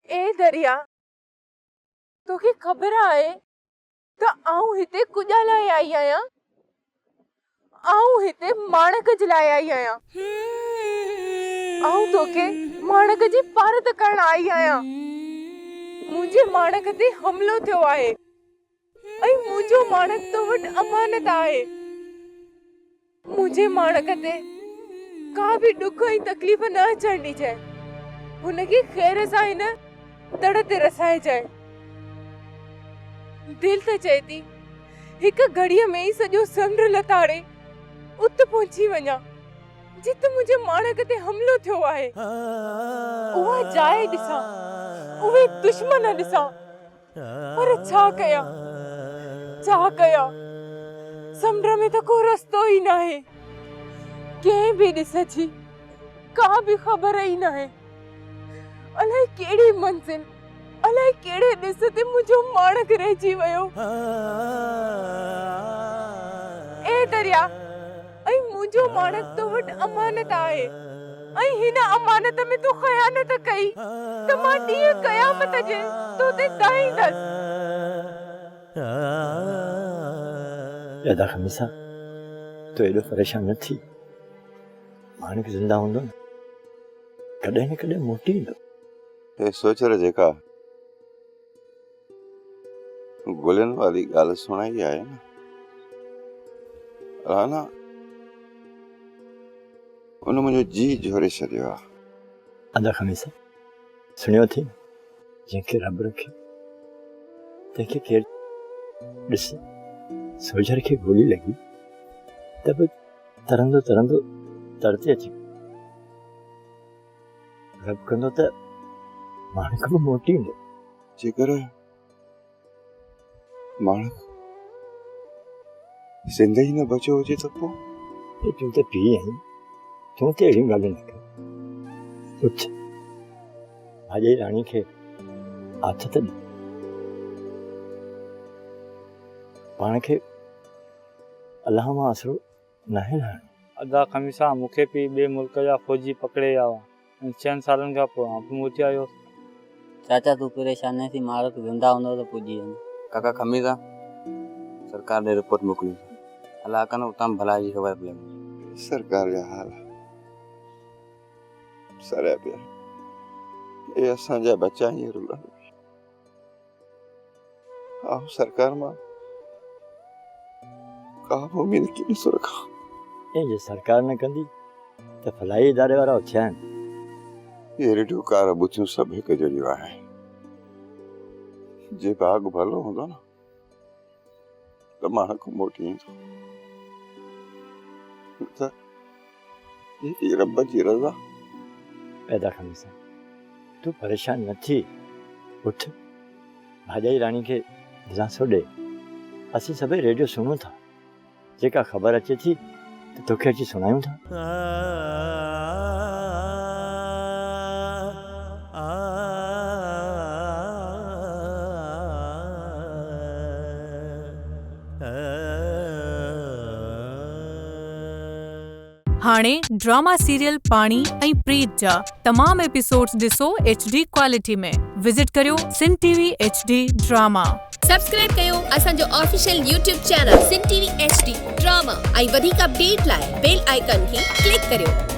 ए दरिया, तोखे ख़बर आहे त आऊं हिते कुॼा लाइ आई आहियां? आऊं हिते माणक जे लाइ आई आहियां। आऊं तोखे माणक जी पारत करण आई आहियां। मुंहिंजे माणक ते हमलो थियो आहे ऐं मुंहिंजो माणक तो वटि अमानत आहे। मुंहिंजे माणक ते का बि ॾुख ऐं तकलीफ़ न अचण ॾिजांइ। हुनखे ख़ैर सां हिन दड़ ते रसाइजांइ। दिल त चए थी हिक घड़ीअ में ई सॼो समुंड लताड़े उत पहुची वञा जिते मुंहिंजे माणक ते हमलो थियो आहे। उहा जाइ ॾिसां, उहे दुश्मन ॾिसां, पर छा कयां? समुंड में त को रस्तो ई न आहे। कंहिं बि ॾिस जी का बि ख़बर ई न आहे। अलाए कहिड़ी मंज़िल, अलाए कहिड़े ॾिस ते मुंहिंजो माणक रहिजी वियो। ए दरिया, ऐं मुंहिंजो माणक तो वटि अमानत आहे ऐं हिन अमानत में तूं ख़यानत कई त मां ॾींहं क़यामत जे तो ते दाईंदसि। दादा खमीसा, तूं एॾो परेशान न थी। माणक ज़िंदा हूंदो न, कॾहिं न कॾहिं मोटी ईंदो। हे सोच रहे जेका गुलनि वारी ॻाल्हि सुणाई आहे न, राना उन मुंहिंजो जी झोरे छॾियो आहे। दादा खमीसा, सुणियो थी जंहिंखे रब रखे तंहिंखे केरु ॾिस। सोजर खे गोली लॻी त बि तरंदो तरंदो तरते अची रब कंदो त माणक बि मोटी ईंदो। जेकर माणक ज़िंदगी न बचियो हुजे त पोइ तूं त पीउ आहीं, तूं त अहिड़ियूं ॻाल्हियूं न कर। उथ, भाॼी राणी खे आथत ॾे। पाण खे अलाह मां आसरो नाहे लाहिणो। अदा खमीसा, मूंखे बि ॿिए मुल्क जा फौजी पकड़े विया हुआ ऐं 6 सालनि खां पोइ आउं मोटी आयो। चाचा तू परेशान न थी, मारो तू ज़िंदा हूंदो त पुॼी वञे। काका खमीसा, सरकार ने रिपोर्ट मोकिली। अलाह कन उतां भला जी ख़बर पई। सरकार जा हाल सरिया पिया। ये असांजा बच्चा हींअर रुलनि। आउं सरकार मां का बि उमेद कीअं नथो रखां। ऐं जे सरकार न कंदी त फलाई इदारे वारा उथिया आहिनि। ये रेडियो कार बुथियूं सभु हिकु जहिड़ियूं आहिनि। जे भाग भलो हूंदो न त माणक मोटी ईंदो। त ये रब जी रज़ा। पैदा खमीसा, तूं परेशान न थी। उठ, भाॼाई राणी खे दिलासो ॾे। असीं सभई रेडियो सुणूं था। जेका ख़बर अचे थी त तोखे अची सुणायूं था। हाणे ड्रामा सीरियल पाणी ऐं प्रीत जा तमाम एपिसोड्स ॾिसो HD क्वालिटी में। विजिट करियो सिन TV HD ड्रामा। सब्सक्राइब कयो असांजो ऑफिशियल YouTube चैनल सिन TV HD ड्रामा ऐं वधीक अपडेट लाइ बेल आइकन खे क्लिक करियो।